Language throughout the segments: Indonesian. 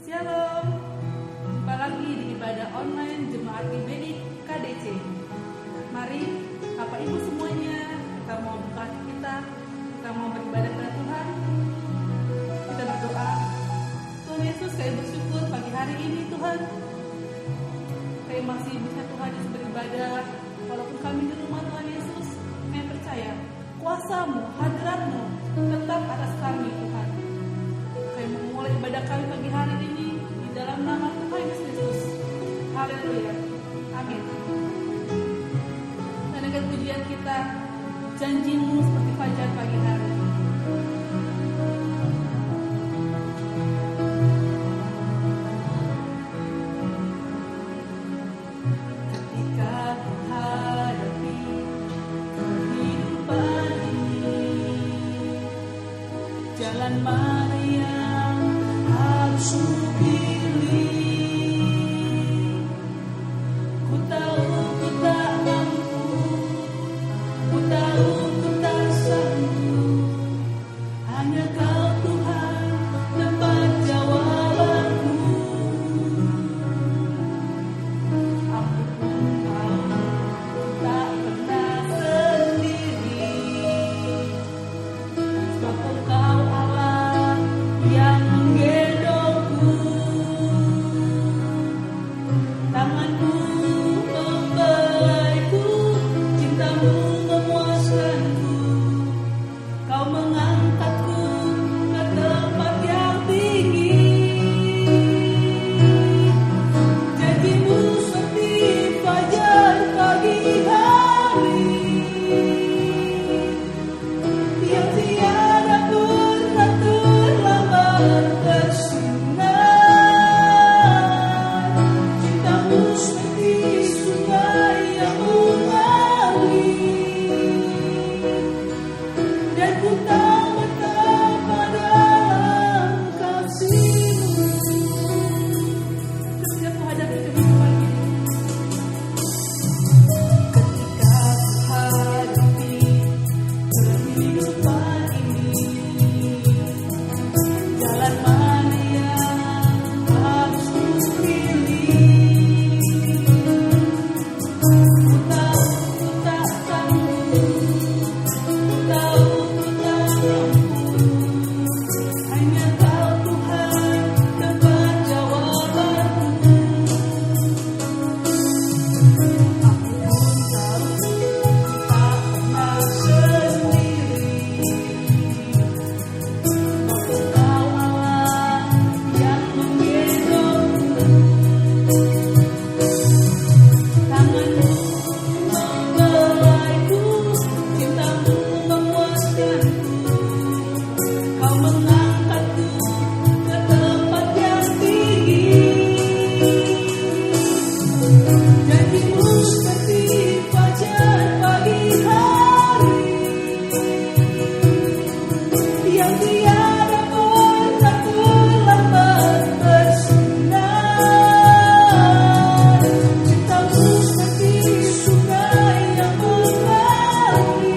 Shalom, jumpa lagi di ibadah online Jemaat IBI KDC. Mari Bapak Ibu semuanya, kita mau buka kita mau beribadah kepada Tuhan. Kita berdoa. Tuhan Yesus, kami bersyukur pagi hari ini Tuhan, kami masih bisa Tuhan Yesus beribadah. Walaupun kami di rumah Tuhan Yesus, kami percaya kuasa-Mu, hadirat-Mu tetap atas kami Tuhan. Kami memulai ibadah kami pagi hari ini di dalam nama Tuhan Yesus. Haleluya. Amin. Dan dengan pujian kita, janji-Mu seperti fajar pagi hari. Ketika ku hadapi kehidupan ini, jalan mana yang harus ku pilih? Ku tahu ku tak mampu, ku tahu ku tak sanggup. Hanya Kau Tuhan tempat jawabanku. Ampun Kau tak pernah sendiri, sebab Engkau Allah yang menggendongku. Tanganmu membelaiku, cinta-Mu memuaskanku. Kau mengangkatku ke tempat yang tinggi. Janji-Mu seperti fajar pagi hari, yang tiada pernah terlambat bersinar. Cinta-Mu seperti sungai yang mengalir, dan ku tak betapa dalam kasih-Mu. Ketika ku hadapi kehidupan ini, ketika ku hadapi kehidupan ini, jalan mana yang harus ku pilih? Ku tahu ku tak sanggup, ku tahu ku tak mampu. Hanya Kau Tuhan tempat jawabanku. Aku pun tahu tak pernah sendiri, sebab Engkau Allah yang menggendongku. Tangan-Mu membelaiku, cinta-Mu memuaskanku. Kau mengangkatku ke tempat yang tinggi. Janji-Mu seperti fajar pagi hari, yang tiada pernah terlambat bersinar. Cinta-Mu seperti sungai yang mengalir,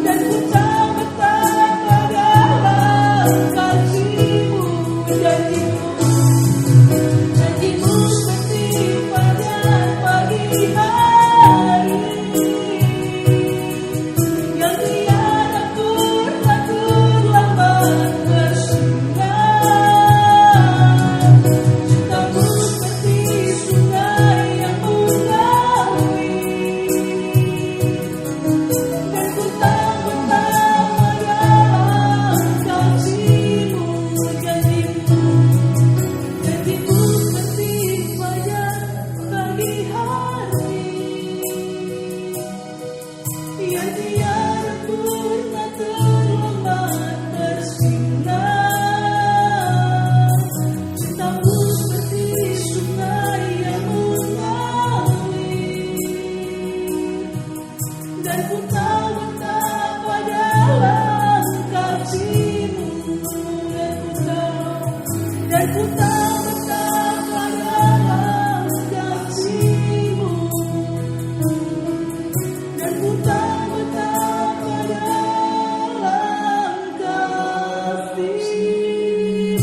dan ku tak betapa dalam kasih-Mu. Janji-Mu seperti fajar pagi hari, yang tiada pernah terlambat bersinar. Cinta-Mu seperti sungai yang mengalir, dan ku tak betapa dalam kasih-Mu. Janji-Mu seperti fajar pagi hari, yang tiada pernah terlambat bersinar. Cinta-Mu seperti sungai yang mengalir, dan ku tahu betapa dalam kasih-Mu. Dan ku tahu betapa dalam kasih-Mu. Dan ku tahu betapa dalam kasih-Mu.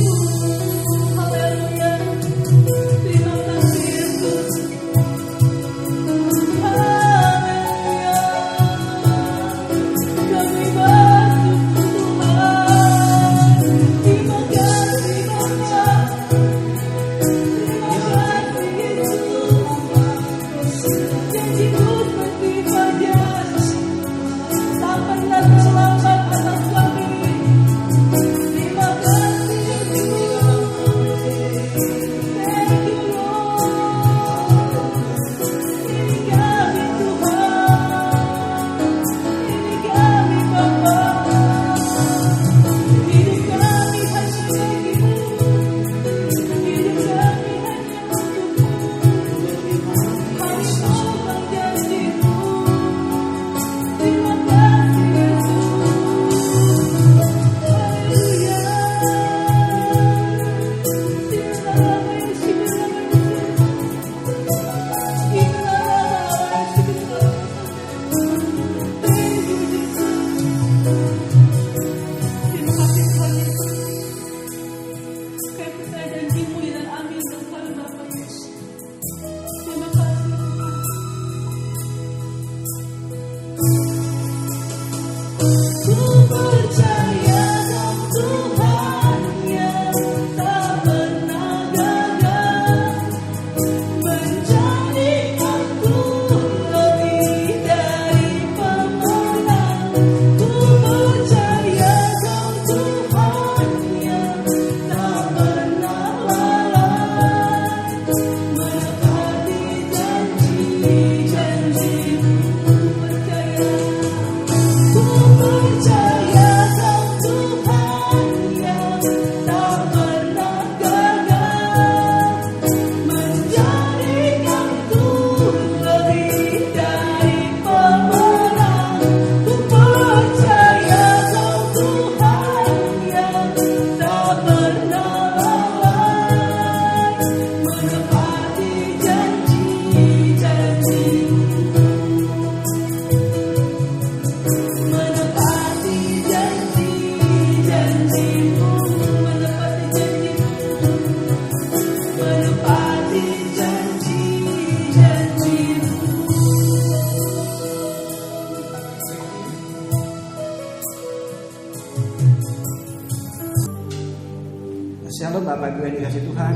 Shalom Bapak Ibu yang dikasih Tuhan,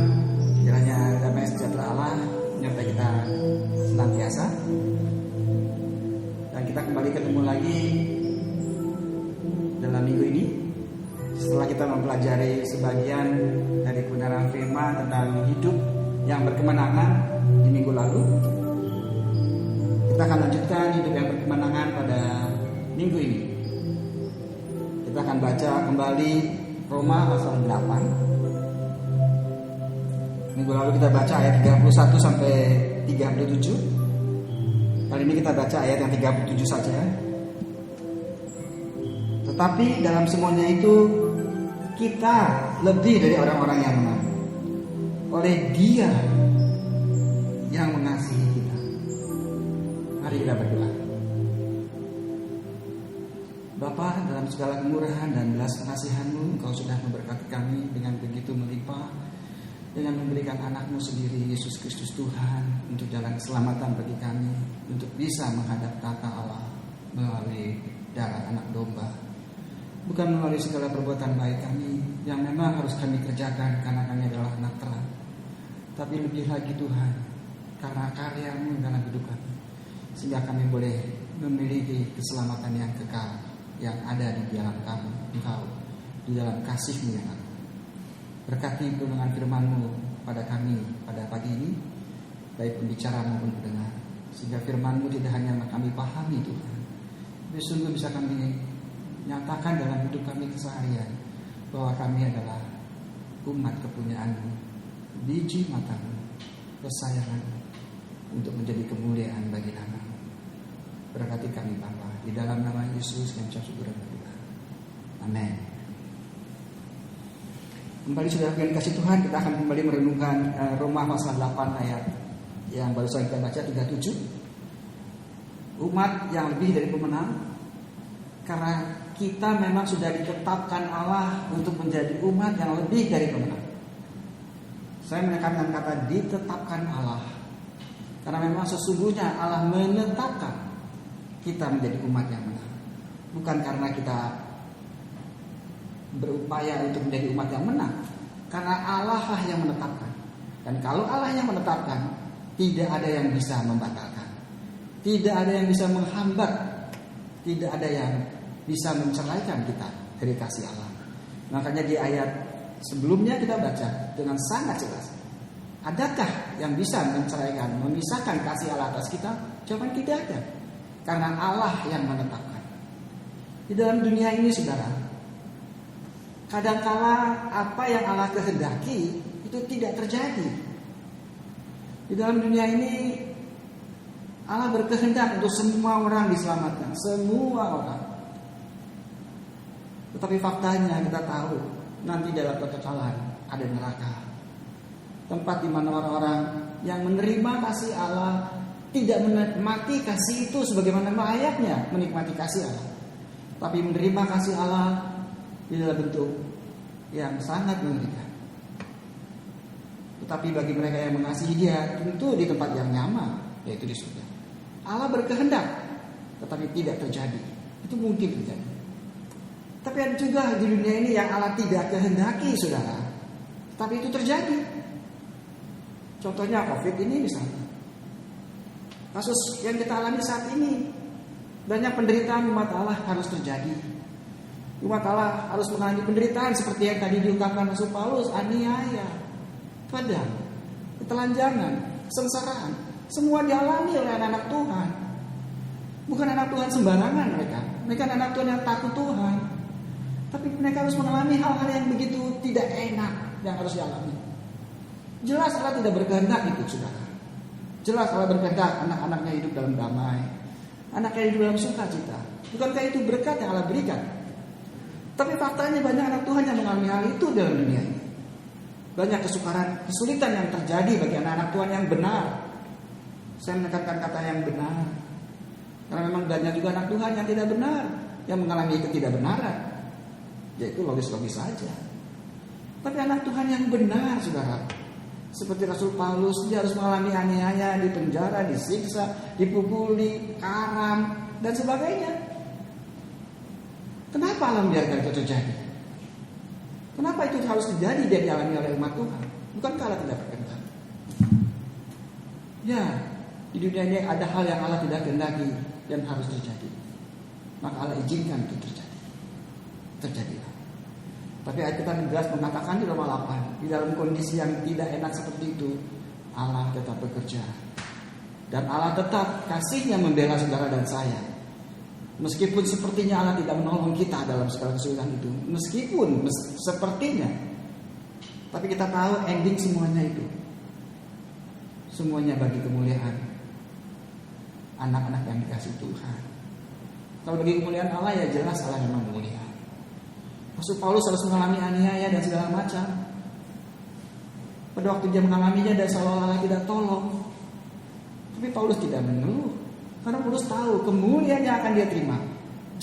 kiranya damai sejahtera Allah menyertai kita senantiasa. Dan kita kembali ketemu lagi dalam minggu ini setelah kita mempelajari sebagian dari kebenaran firman tentang hidup yang berkemenangan di minggu lalu. Kita akan lanjutkan hidup yang berkemenangan pada minggu ini. Kita akan baca kembali Roma pasal 8. Minggu lalu kita baca ayat 31 sampai 37. Kali ini kita baca ayat yang 37 saja. Tetapi dalam semuanya itu kita lebih dari orang-orang yang menang oleh Dia yang mengasihi kita. Mari kita berdoa. Bapa, dalam segala kemurahan dan belas kasihan-Mu, Engkau sudah memberkati kami dengan begitu melimpah, dengan memberikan anak-Mu sendiri, Yesus Kristus Tuhan, untuk jalan keselamatan bagi kami, untuk bisa menghadap tata Allah melalui darah anak domba. Bukan melalui segala perbuatan baik kami yang memang harus kami kerjakan karena kami adalah anak terang, tapi lebih lagi Tuhan, karena karya-Mu dalam hidup kami, sehingga kami boleh memiliki keselamatan yang kekal yang ada di dalam kami, Engkau, di dalam kasih-Mu yang ada. Berkati dengan firman-Mu pada kami pada pagi ini, baik pembicara maupun pendengar, sehingga firman-Mu tidak hanya kami pahami Tuhan, tapi sungguh bisa kami nyatakan dalam hidup kami keseharian bahwa kami adalah umat kepunyaan-Mu, biji mata-Mu, kesayangan-Mu, untuk menjadi kemuliaan bagi nama-Mu. Berkati kami Bapa, di dalam nama Yesus yang syukur dan berdoa. Amin. Kembali sudah dikasih Tuhan, kita akan kembali merenungkan Roma pasal 8 ayat yang baru saja kita baca 37. Umat yang lebih dari pemenang, karena kita memang sudah ditetapkan Allah untuk menjadi umat yang lebih dari pemenang. Saya menekankan kata ditetapkan Allah, karena memang sesungguhnya Allah menetapkan kita menjadi umat yang menang, bukan karena kita berupaya untuk menjadi umat yang menang, karena Allah lah yang menetapkan. Dan kalau Allah yang menetapkan, tidak ada yang bisa membatalkan, tidak ada yang bisa menghambat, tidak ada yang bisa menceraikan kita dari kasih Allah. Makanya di ayat sebelumnya kita baca dengan sangat jelas, adakah yang bisa menceraikan, memisahkan kasih Allah atas kita? Jawaban tidak ada, karena Allah yang menetapkan. Di dalam dunia ini saudara, kadangkala apa yang Allah kehendaki itu tidak terjadi. Di dalam dunia ini Allah berkehendak untuk semua orang diselamatkan, semua orang. Tetapi faktanya kita tahu nanti dalam kekekalan ada neraka, tempat di mana orang-orang yang menerima kasih Allah tidak menikmati kasih itu sebagaimana layaknya menikmati kasih Allah, tapi menerima kasih Allah di dalam bentuk yang sangat mengerikan. Tetapi bagi mereka yang mengasihi Dia, tentu di tempat yang nyaman, yaitu di surga. Allah berkehendak, tetapi tidak terjadi. Itu mungkin terjadi. Tapi ada juga di dunia ini yang Allah tidak kehendaki, saudara, tapi itu terjadi. Contohnya COVID ini misalnya, kasus yang kita alami saat ini, banyak penderitaan umat Allah harus terjadi. Umat Allah harus mengalami penderitaan seperti yang tadi diungkapkan Rasul Paulus, aniaya, pedang, ketelanjangan, kesengsaraan, semua dialami oleh anak-anak Tuhan. Bukan anak Tuhan sembarangan mereka anak Tuhan yang takut Tuhan. Tapi mereka harus mengalami hal-hal yang begitu tidak enak yang harus dialami. Jelas Allah tidak berkehendak itu, saudara. Jelas Allah berkehendak anak-anaknya hidup dalam damai, anaknya hidup dalam sukacita. Bukankah itu berkat yang Allah berikan? Tapi faktanya banyak anak Tuhan yang mengalami hal itu dalam dunia ini. Banyak kesulitan yang terjadi bagi anak-anak Tuhan yang benar. Saya menekankan kata yang benar, karena memang banyak juga anak Tuhan yang tidak benar, yang mengalami ketidakbenaran. Yaitu logis-logis saja. Tapi anak Tuhan yang benar, saudara, seperti Rasul Paulus, dia harus mengalami aniaya, dipenjara, disiksa, dipukuli, karam, dan sebagainya. Kenapa Allah membiarkan itu terjadi? Kenapa itu harus terjadi dan dialami oleh umat Tuhan? Bukankah Allah tidak berkehendak? Ya, di dunia ini ada hal yang Allah tidak kehendaki dan harus terjadi. Maka Allah izinkan itu terjadi. Terjadilah. Tapi ayat kita jelas mengatakan di Roma 8, di dalam kondisi yang tidak enak seperti itu, Allah tetap bekerja. Dan Allah tetap kasihnya membela saudara dan saya. Meskipun sepertinya Allah tidak menolong kita dalam segala kesulitan itu. Meskipun sepertinya. Tapi kita tahu ending semuanya itu. Semuanya bagi kemuliaan anak-anak yang dikasih Tuhan. Kalau bagi kemuliaan Allah, ya jelas Allah memang mulia. Rasul Paulus harus mengalami aniaya dan segala macam. Pada waktu dia mengalaminya, dan seolah-olah Allah tidak tolong. Tapi Paulus tidak mengeluh, karena Paulus tahu kemuliaan yang akan dia terima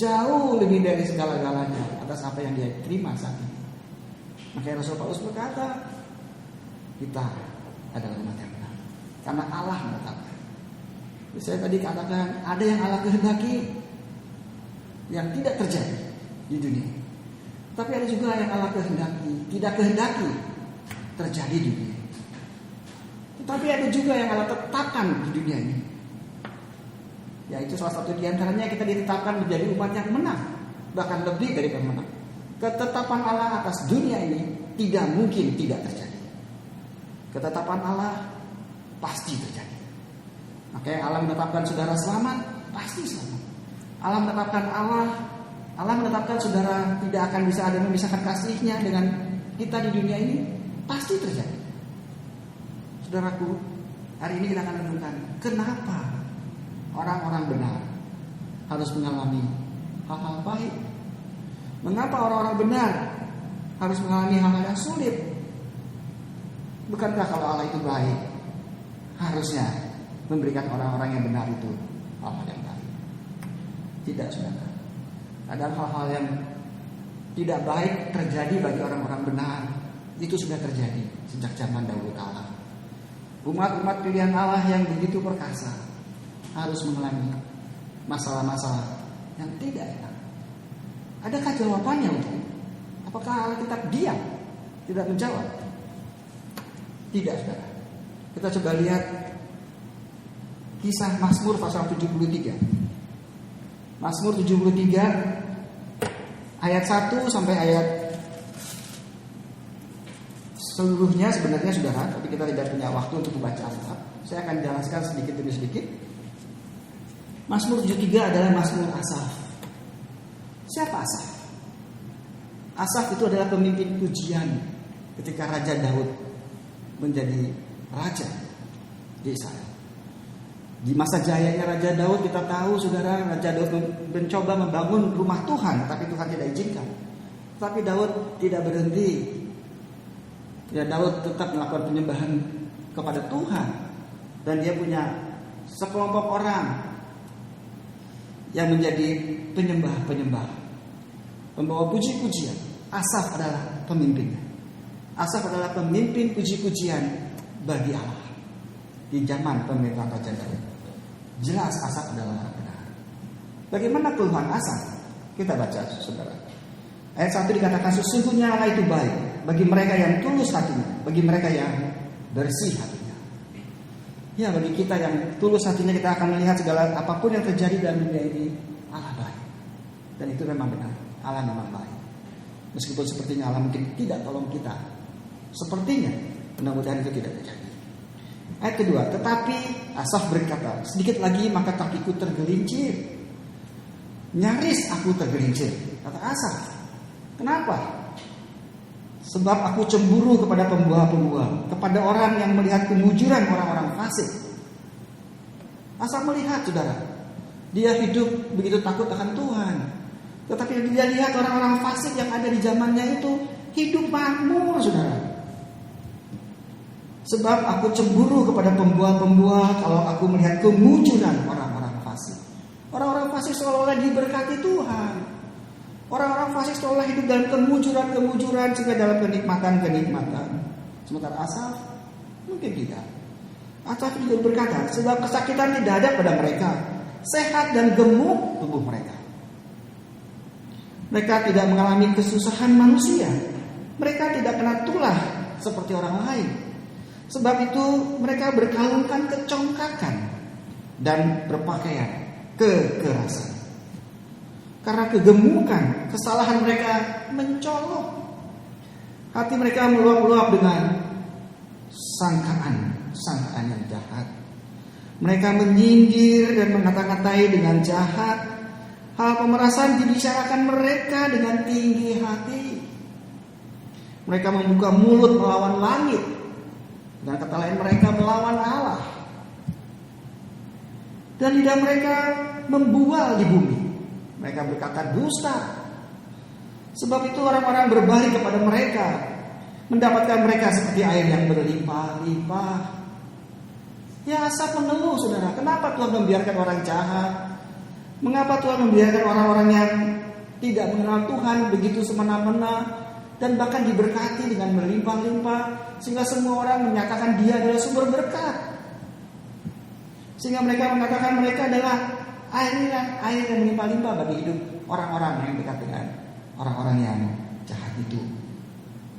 jauh lebih dari segala-galanya atas apa yang dia terima saat ini. Makanya Rasul Paulus berkata, kita adalah umat yang benar karena Allah menetapkan. Saya tadi katakan ada yang Allah kehendaki yang tidak terjadi di dunia. Tapi ada juga yang Allah kehendaki, tidak kehendaki terjadi di dunia. Tapi ada juga yang Allah tetapkan di dunia ini. Yaitu salah satu di antaranya kita ditetapkan menjadi umat yang menang, bahkan lebih dari pemenang. Ketetapan Allah atas dunia ini tidak mungkin tidak terjadi. Ketetapan Allah pasti terjadi. Makanya Allah menetapkan saudara selamat, pasti selamat. Allah menetapkan saudara tidak akan bisa ada memisahkan kasihnya dengan kita di dunia ini, pasti terjadi. Saudaraku, hari ini kita akan renungkan kenapa orang-orang benar harus mengalami hal-hal baik. Mengapa orang-orang benar harus mengalami hal-hal yang sulit? Bukankah kalau Allah itu baik, harusnya memberikan orang-orang yang benar itu hal-hal yang baik? Tidak, saudara. Ada hal-hal yang tidak baik terjadi bagi orang-orang benar. Itu sudah terjadi sejak zaman dahulu kala. Umat-umat pilihan Allah yang begitu perkasa harus mengalami masalah-masalah yang tidak enak. Adakah jawabannya untuk itu? Apakah Allah tetap diam, tidak menjawab? Tidak, saudara. Kita coba lihat kisah Mazmur pasal 73. Mazmur 73 ayat 1 sampai ayat seluruhnya sebenarnya saudara, tapi kita tidak punya waktu untuk membaca Alkitab. Saya akan jelaskan sedikit demi sedikit. Mazmur 73 adalah Mazmur Asaf. Siapa Asaf? Asaf itu adalah pemimpin pujian ketika Raja Daud menjadi raja di Israel. Di masa jayanya Raja Daud kita tahu saudara, Raja Daud mencoba membangun rumah Tuhan, tapi Tuhan tidak izinkan. Tapi Daud tidak berhenti. Ya, Daud tetap melakukan penyembahan kepada Tuhan. Dan dia punya sekelompok orang yang menjadi penyembah-penyembah, pembawa puji-pujian. Asaf adalah pemimpinnya. Asaf adalah pemimpin puji-pujian bagi Allah di zaman pemerintahan Raja Daud. Jelas Asaf adalah orang benar. Bagaimana keluhan Asaf? Kita baca saudara. Ayat 1 dikatakan, sesungguhnya Allah itu baik bagi mereka yang tulus hatinya, bagi mereka yang bersih hatinya. Ya, bagi kita yang tulus hatinya, kita akan melihat segala apapun yang terjadi dalam dunia ini, Allah baik. Dan itu memang benar, Allah memang baik. Meskipun sepertinya Allah mungkin tidak tolong kita, sepertinya mudah-mudahan itu tidak terjadi. Ayat kedua, tetapi Asaf berkata, sedikit lagi maka kakiku tergelincir, nyaris aku tergelincir. Kata Asaf, kenapa? Sebab aku cemburu kepada pembual-pembual, kepada orang yang melihat kemujuran orang-orang fasik. Asaf melihat, saudara, dia hidup begitu takut akan Tuhan. Tetapi dia lihat orang-orang fasik yang ada di zamannya itu hidup makmur, saudara. Sebab aku cemburu kepada pembual-pembual kalau aku melihat kemujuran orang-orang fasik. Orang-orang fasik seolah-olah diberkati Tuhan. Orang-orang fasik seolah hidup dalam kemujuran-kemujuran, sehingga dalam kenikmatan-kenikmatan. Sementara Asaf mungkin tidak. Asaf juga berkata, sebab kesakitan tidak ada pada mereka, sehat dan gemuk tubuh mereka. Mereka tidak mengalami kesusahan manusia. Mereka tidak kena tulah seperti orang lain. Sebab itu mereka berkalungkan kecongkakan dan berpakaian kekerasan. Karena kegemukan, kesalahan mereka mencolok. Hati mereka meluap-luap dengan sangkaan yang jahat. Mereka menyindir dan mengata-ngatai dengan jahat. Hal pemerasan dibicarakan mereka dengan tinggi hati. Mereka membuka mulut melawan langit. Dengan kata lain mereka melawan Allah. Dan lidah mereka membual di bumi. Mereka berkata dusta. Sebab itu orang-orang berbalik kepada mereka, mendapatkan mereka seperti air yang berlimpah-limpah. Ya, Asaf mengeluh, saudara. Kenapa Tuhan membiarkan orang jahat? Mengapa Tuhan membiarkan orang-orang yang tidak mengenal Tuhan begitu semena-mena dan bahkan diberkati dengan berlimpah-limpah, sehingga semua orang menyatakan dia adalah sumber berkat. Sehingga mereka mengatakan mereka adalah air yang melimpah-limpah bagi hidup orang-orang yang dekat dengan orang-orang yang jahat itu.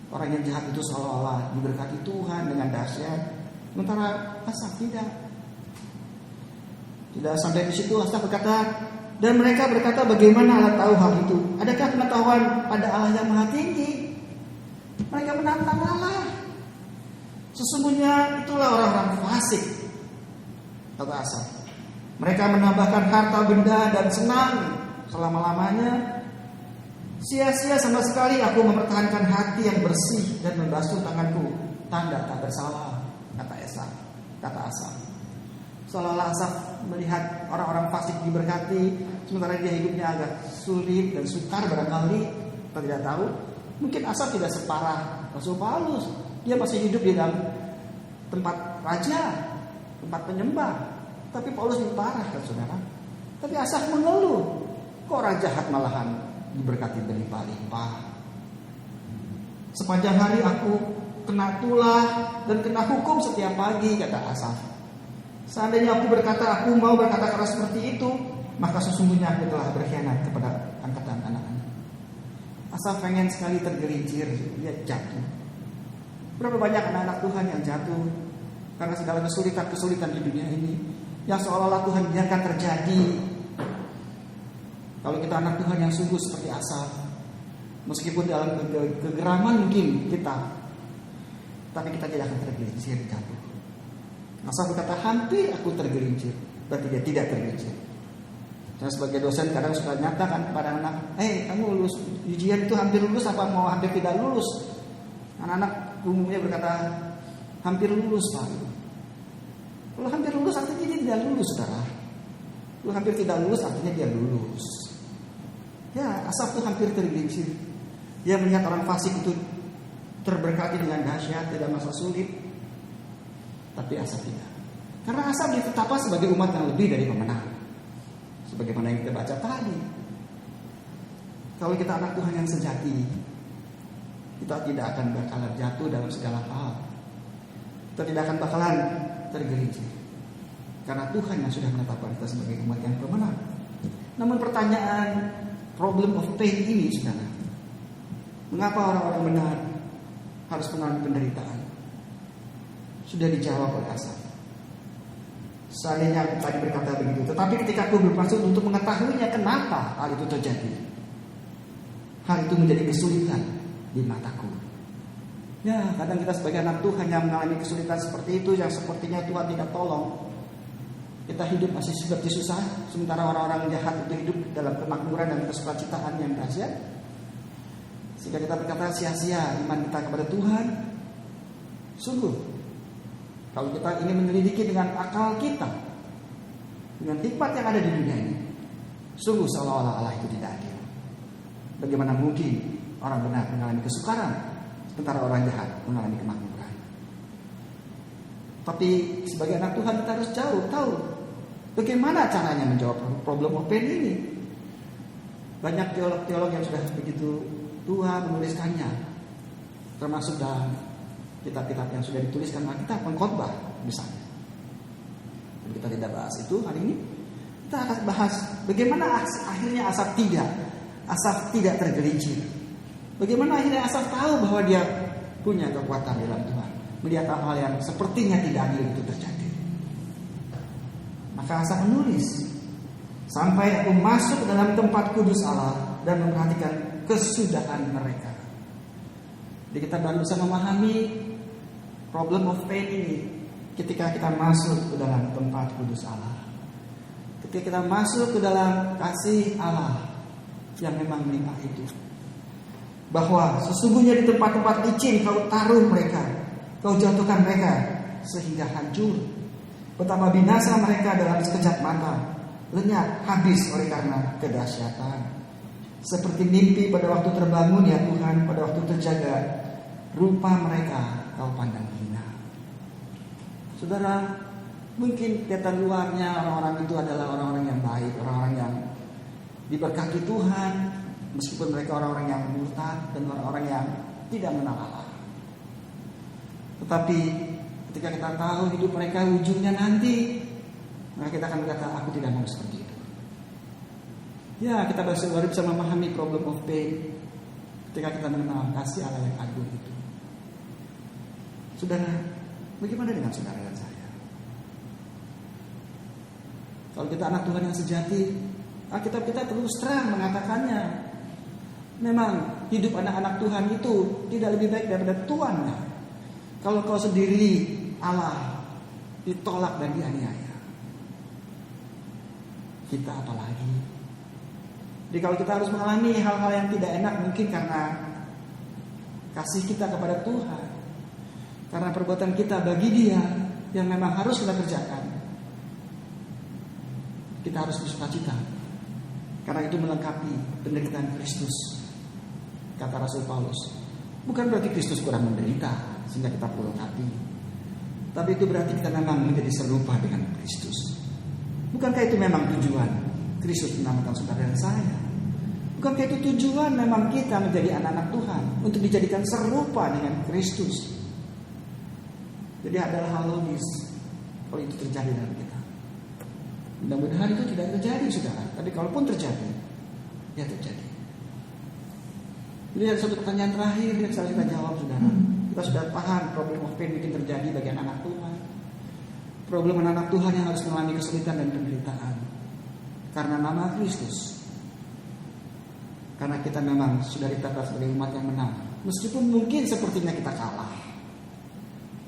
Orang yang jahat itu seolah-olah diberkati Tuhan dengan dahsyat, sementara Asaf tidak. Tidak sampai di situ, Asaf berkata, dan mereka berkata, bagaimana Allah tahu hal itu? Adakah pengetahuan pada Allah yang Maha Tinggi? Mereka menantang Allah. Sesungguhnya itulah orang-orang fasik, kata Asaf. Mereka menambahkan harta benda dan senang selama-lamanya. Sia-sia sama sekali aku mempertahankan hati yang bersih dan membasuh tanganku, tanda tak bersalah, kata Asaf. Seolah-olah Asaf melihat orang-orang fasik diberkati, sementara dia hidupnya agak sulit dan sukar barangkali, kita tidak tahu. Mungkin Asaf tidak separah Rasul Paulus. Dia masih hidup di dalam tempat raja, tempat penyembah. Tapi Paulus lebih parah, kan saudara. Tapi Asaf mengeluh, kok orang jahat malahan diberkati berlimpah-limpah. Sepanjang hari aku kena tulah dan kena hukum setiap pagi, kata Asaf. Seandainya aku mau berkata keras seperti itu, maka sesungguhnya aku telah berkhianat kepada angkatan anak-anak. Asaf pengen sekali tergelincir, dia jatuh. Berapa banyak anak-anak Tuhan yang jatuh karena segala kesulitan di dunia ini, yang seolah-olah Tuhan biarkan terjadi. Kalau kita anak Tuhan yang sungguh seperti Asaf, meskipun dalam kegeraman mungkin kita, tapi kita tidak akan tergelincir jatuh. Asaf berkata, hampir aku tergelincir, berarti dia tidak tergelincir. Saya sebagai dosen kadang suka nyatakan kepada anak, kamu lulus ujian itu hampir lulus apa mau hampir tidak lulus? Anak-anak umumnya berkata, hampir lulus Pak. Kalau hampir lulus artinya dia tidak lulus, saudara. Kalau hampir tidak lulus artinya dia lulus. Ya, Asaf itu hampir tergelincir. Dia melihat orang fasik itu terberkati dengan dahsyat, tidak masa sulit. Tapi Asaf tidak. Karena Asaf ditetapkan sebagai umat yang lebih dari pemenang. Sebagaimana yang kita baca tadi. Kalau kita anak Tuhan yang sejati, kita tidak akan bakalan jatuh dalam segala hal. Kita tidak akan bakalan tergelincir. Karena Tuhan yang sudah menetapkan kita sebagai umat yang pemenang. Namun pertanyaan problem of pain ini, saudara, mengapa orang-orang benar harus mengalami penderitaan? Sudah dijawab oleh Asaf. Seandainya aku tadi berkata begitu, tetapi ketika aku bermaksud untuk mengetahuinya kenapa hal itu terjadi, hal itu menjadi kesulitan di mataku. Ya, kadang kita sebagai anak Tuhan yang mengalami kesulitan seperti itu, yang sepertinya Tuhan tidak tolong. Kita hidup masih seperti susah, sementara orang-orang jahat itu hidup dalam kemakmuran dan kesukacitaan yang dahsyat. Sehingga kita berkata sia-sia iman kita kepada Tuhan. Sungguh, kalau kita ingin menyelidiki dengan akal kita, dengan hikmat yang ada di dunia ini, sungguh seolah-olah Allah itu tidak adil. Bagaimana mungkin orang benar mengalami kesukaran, sementara orang jahat mengalami kemakmuran? Tapi sebagai anak Tuhan kita harus tahu bagaimana caranya menjawab problem of pain ini. Banyak teolog-teolog yang sudah begitu tua menuliskannya, termasuk dalam kitab-kitab yang sudah dituliskan Alkitab, pengkhotbah misalnya. Kita tidak bahas itu hari ini. Kita akan bahas bagaimana akhirnya Asaf tidak tergelincir. Bagaimana akhirnya Asaf tahu bahwa dia punya kekuatan dalam Tuhan, melihat hal yang sepertinya tidak adil itu terjadi. Maka Asaf menulis, sampai aku masuk ke dalam tempat kudus Allah dan memperhatikan kesudahan mereka. Jadi kita baru bisa memahami problem of pain ini ketika kita masuk ke dalam tempat kudus Allah. Ketika kita masuk ke dalam kasih Allah yang memang melimpah itu. Bahwa sesungguhnya di tempat-tempat licin kau taruh mereka, kau jatuhkan mereka sehingga hancur. Betapa binasa mereka dalam sekejap mata, lenyap habis oleh karena kedahsyatan. Seperti mimpi pada waktu terbangun ya Tuhan, pada waktu terjaga, rupa mereka kau pandang hina. Saudara, mungkin kelihatan luarnya orang-orang itu adalah orang-orang yang baik, orang-orang yang diberkati Tuhan, meskipun mereka orang-orang yang murtad dan orang-orang yang tidak mengenal Allah. Tetapi ketika kita tahu hidup mereka ujungnya nanti, maka kita akan berkata, aku tidak mau seperti itu. Ya, kita baru bisa memahami problem of pain ketika kita mengenal kasih Allah yang agung itu. Saudara, bagaimana dengan saudara dan saya? Kalau kita anak Tuhan yang sejati, Alkitab kita terus terang mengatakannya. Memang hidup anak-anak Tuhan itu tidak lebih baik daripada tuannya. Kalau kau sendiri Allah ditolak dan dianiaya, kita apalagi? Jadi kalau kita harus mengalami hal-hal yang tidak enak, mungkin karena kasih kita kepada Tuhan, karena perbuatan kita bagi Dia yang memang harus kita kerjakan, kita harus bersukacita, karena itu melengkapi penderitaan Kristus. Kata Rasul Paulus, bukan berarti Kristus kurang menderita sehingga kita perlu lengkapi, tapi itu berarti kita memang menjadi serupa dengan Kristus. Bukankah itu memang tujuan Kristus menyelamatkan saudara dan saya? Bukankah itu tujuan memang kita menjadi anak-anak Tuhan, untuk dijadikan serupa dengan Kristus? Jadi adalah hal logis kalau itu terjadi dalam kita. Mudah-mudahan itu tidak terjadi, saudara. Tapi kalaupun terjadi, ya terjadi. Jadi ada satu pertanyaan terakhir yang harus kita jawab, saudara. Kita sudah paham problem of pain mungkin terjadi bagi anak Tuhan. Problem anak Tuhan yang harus mengalami kesulitan dan penderitaan karena nama Kristus. Karena kita memang sudah ditetapkan sebagai umat yang menang, meskipun mungkin sepertinya kita kalah.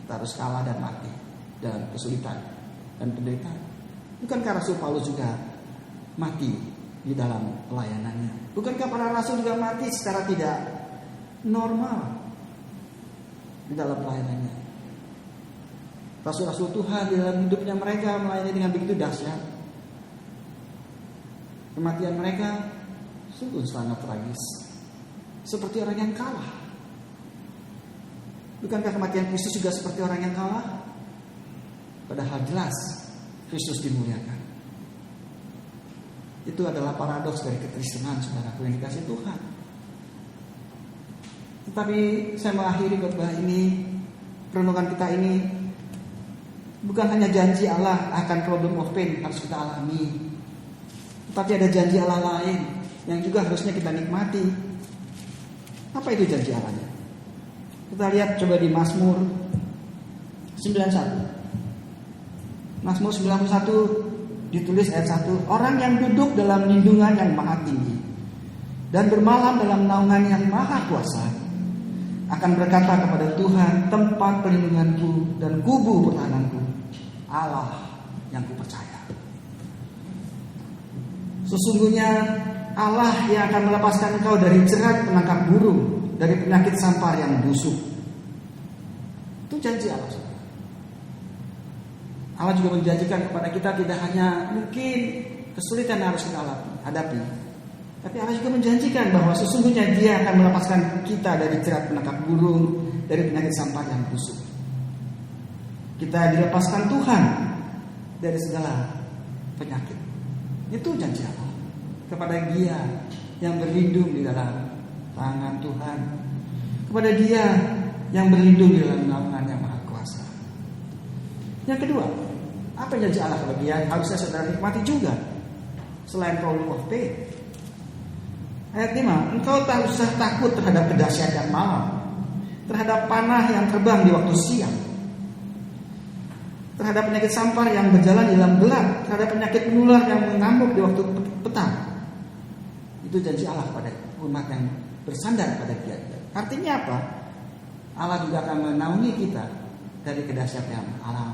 Kita harus kalah dan mati dalam kesulitan dan penderitaan. Bukankah Rasul Paulus juga mati di dalam pelayanannya? Bukankah para rasul juga mati secara tidak normal di dalam pelayanannya? Rasul-rasul Tuhan di dalam hidupnya mereka melayani dengan begitu dahsyat. Kematian mereka sungguh sangat tragis, seperti orang yang kalah. Bukankah kematian Kristus juga seperti orang yang kalah? Padahal jelas Kristus dimuliakan. Itu adalah paradoks dari kekristenan, saudaraku yang dikasihi Tuhan. Tetapi saya mengakhiri khotbah ini, perenungan kita ini, bukan hanya janji Allah akan problem of pain harus kita alami, tetapi ada janji Allah lain yang juga harusnya kita nikmati. Apa itu janji Allahnya? Kita lihat coba di Mazmur 91. Mazmur 91 ditulis ayat 1, orang yang duduk dalam lindungan yang maha tinggi dan bermalam dalam naungan yang maha kuasa akan berkata kepada Tuhan, tempat perlindunganku dan kubu pertahananku, Allah yang kupercaya. Sesungguhnya Allah yang akan melepaskan engkau dari jerat penangkap burung, dari penyakit sampar yang busuk. Itu janji Allah. Allah juga menjanjikan kepada kita tidak hanya mungkin kesulitan yang harus kita hadapi, tapi Allah juga menjanjikan bahwa sesungguhnya Dia akan melepaskan kita dari jerat penangkap burung, dari penyakit sampar yang busuk. Kita dilepaskan Tuhan dari segala penyakit. Itu janji Allah kepada Dia yang berlindung di dalam tangan Tuhan, kepada Dia yang berlindung di dalam naungan yang maha kuasa. Yang kedua, apa janji Allah kepada Dia harusnya saudara nikmati juga selain problem of pain. Ayat 5, engkau tak usah takut terhadap kedahsyatan malam, terhadap panah yang terbang di waktu siang, terhadap penyakit sampar yang berjalan di dalam gelap, terhadap penyakit menular yang mengamuk di waktu petang. Itu janji Allah pada umat yang bersandar pada Dia. Artinya apa? Allah juga akan menaungi kita dari kedahsyatan alam.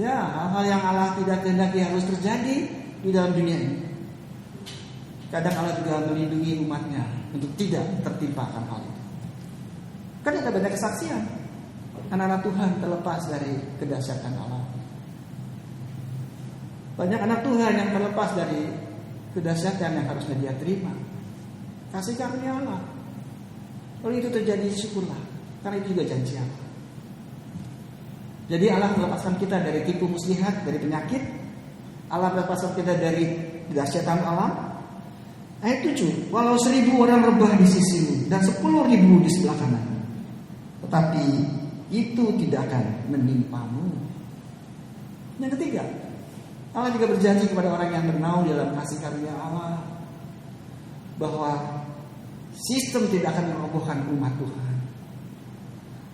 Ya, hal-hal yang Allah tidak kehendaki harus terjadi di dalam dunia ini. Kadang Allah juga melindungi umatnya untuk tidak tertimpa hal itu. Kan ada banyak kesaksian anak-anak Tuhan terlepas dari kedahsyatan Allah. Banyak anak Tuhan yang terlepas dari kedahsyatan yang harusnya dia terima. Kasih karunia Allah. Kalau itu terjadi, syukurlah, karena itu juga janji Allah. Jadi Allah melepaskan kita dari tipu muslihat, dari penyakit. Allah melepaskan kita dari kedahsyatan alam. Ayat 7, walau 1000 orang rebah di sisimu dan 10.000 di sebelah kanan, tetapi itu tidak akan menimpamu. Yang ketiga, Allah juga berjanji kepada orang yang bernaung dalam kasih karunia Allah bahwa sistem tidak akan merobohkan umat Tuhan.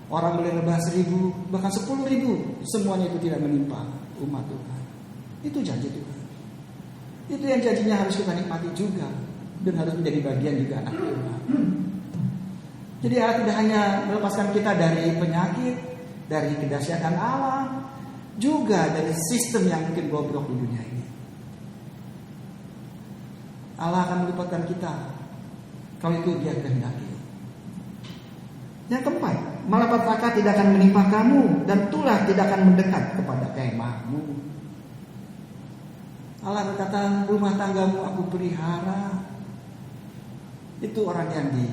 Orang boleh rebah 1000, bahkan 10.000, semuanya itu tidak menimpa umat Tuhan. Itu janji Tuhan. Itu yang janjinya harus kita nikmati juga, dan harus menjadi bagian juga anak Tuhan. Jadi Allah tidak hanya melepaskan kita dari penyakit, dari kedahsyatan alam, juga dari sistem yang mungkin bobrok di dunia ini. Allah akan melupakan kita kalau itu Dia kehendaki. Yang keempat, malapetaka tidak akan menimpa kamu dan tulah tidak akan mendekat kepada kemahmu. Allah berkata, rumah tanggamu aku pelihara. Itu orang yang di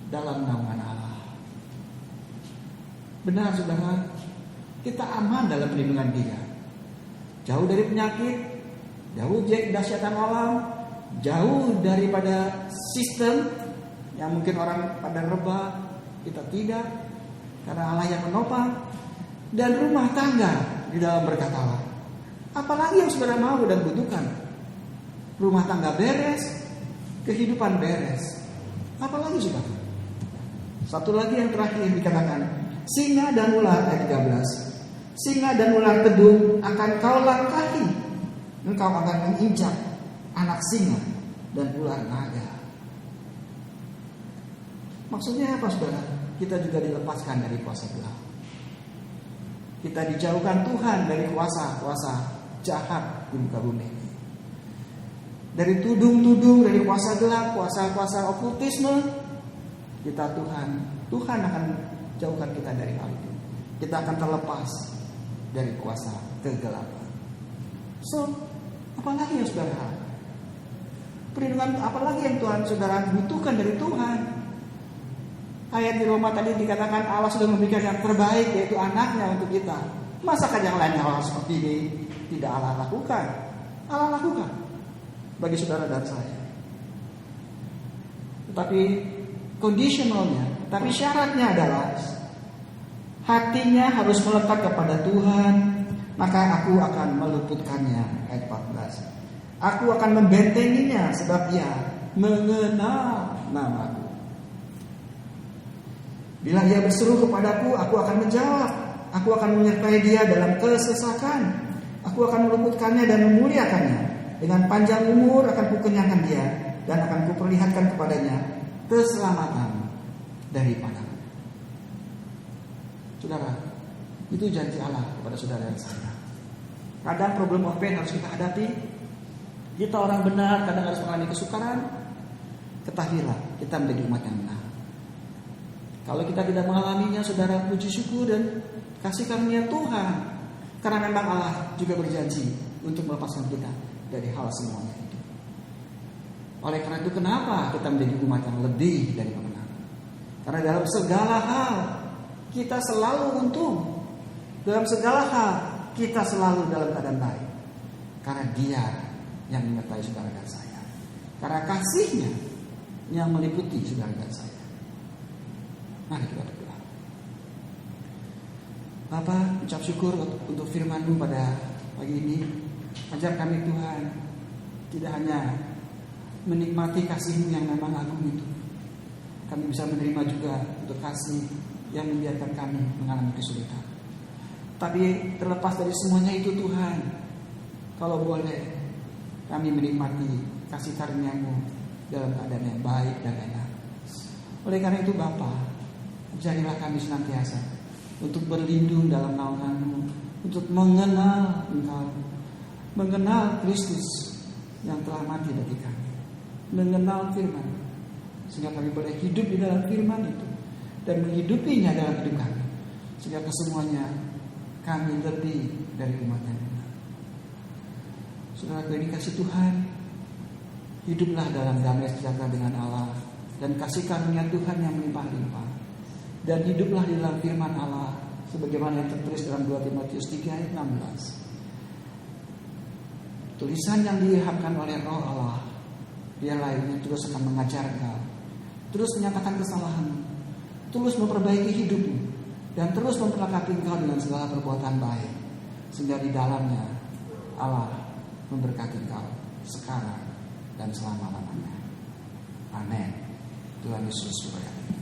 dalam naungan Allah. Benar saudara, kita aman dalam perlindungan Dia. Jauh dari penyakit, jauh dari kedahsyatan alam, jauh daripada sistem yang mungkin orang pada rebah, kita tidak, karena Allah yang menopang. Dan rumah tangga di dalam berkat Allah. Apalagi yang saudara mau dan butuhkan? Rumah tangga beres, kehidupan beres. Apalagi saudara? Satu lagi yang terakhir dikatakan, singa dan ular, ayat 13. Singa dan ular kebun akan kau langkahi. Engkau akan menginjak anak singa dan ular naga. Maksudnya apa saudara? Kita juga dilepaskan dari kuasa gelap. Kita dijauhkan Tuhan dari kuasa-kuasa jahat di muka bumi ini. Dari tudung-tudung, dari kuasa gelap, kuasa-kuasa okultisme, Tuhan akan jauhkan kita dari hal itu. Kita akan terlepas dari kuasa kegelapan. So, apalagi yang saudara? Perlindungan apalagi yang Tuhan saudara butuhkan dari Tuhan? Ayat di Roma tadi dikatakan Allah sudah memberikan yang terbaik, yaitu anaknya untuk kita. Masakah yang lain hal seperti ini tidak Allah lakukan? Allah lakukan bagi saudara dan saya. Tetapi conditionalnya, tapi syaratnya adalah hatinya harus melekat kepada Tuhan, maka aku akan meluputkannya. Ayat 14. Aku akan membentenginya sebab Ia mengenal namaku. Bila ia berseru kepadaku, aku akan menjawab. Aku akan menyertai dia dalam kesesakan. Aku akan meluputkannya dan memuliakannya. Dengan panjang umur akan kukenyangkan dia, dan akan kuperlihatkan kepadanya keselamatan daripada. Saudara, itu janji Allah kepada saudara dan saya. Kadang problem of pain harus kita hadapi. Kita orang benar, kadang harus mengalami kesukaran. Ketahuilah, kita menjadi umat yang benar. Kalau kita tidak mengalaminya, saudara, puji syukur dan kasih karunia Tuhan. Karena memang Allah juga berjanji untuk melepaskan kita dari hal semuanya itu. Oleh karena itu, kenapa kita menjadi umat yang lebih dari pemenang? Karena dalam segala hal kita selalu untung. Dalam segala hal kita selalu dalam keadaan baik. Karena Dia yang menyertai saudara dan saya. Karena kasih-Nya yang meliputi saudara dan saya. Mari kita berdoa. Bapa, ucap syukur untuk firman-Mu pada pagi ini. Ajar kami Tuhan, tidak hanya menikmati kasih-Mu yang memang agung itu. Kami bisa menerima juga untuk kasih yang membiarkan kami mengalami kesulitan. Tapi terlepas dari semuanya itu Tuhan, kalau boleh kami menikmati kasih karunia-Mu dalam keadaan yang baik dan enak. Oleh karena itu Bapa, jadilah kami senantiasa untuk berlindung dalam naungan-Mu, untuk mengenal Engkau, mengenal Kristus yang telah mati bagi kami, mengenal firman, sehingga kami boleh hidup di dalam firman itu dan menghidupinya dalam hidup kami, sehingga kesemuanya kami lebih dari umat yang benar. Saudara yang dikasih Tuhan, hiduplah dalam damai sejahtera dengan Allah dan kasih karunia Tuhan yang melimpah-limpah, dan hiduplah di dalam firman Allah sebagaimana yang tertulis dalam 2 Timotius 3 ayat 16. Tulisan yang diilhamkan oleh Roh Allah, dialah yang terus akan mengajar engkau, terus menyatakan kesalahanmu, terus memperbaiki hidupmu, dan terus memperlengkapi engkau dengan segala perbuatan baik, sehingga di dalamnya Allah memberkati engkau sekarang dan selama-lamanya. Amin. Tuhan Yesus berkati.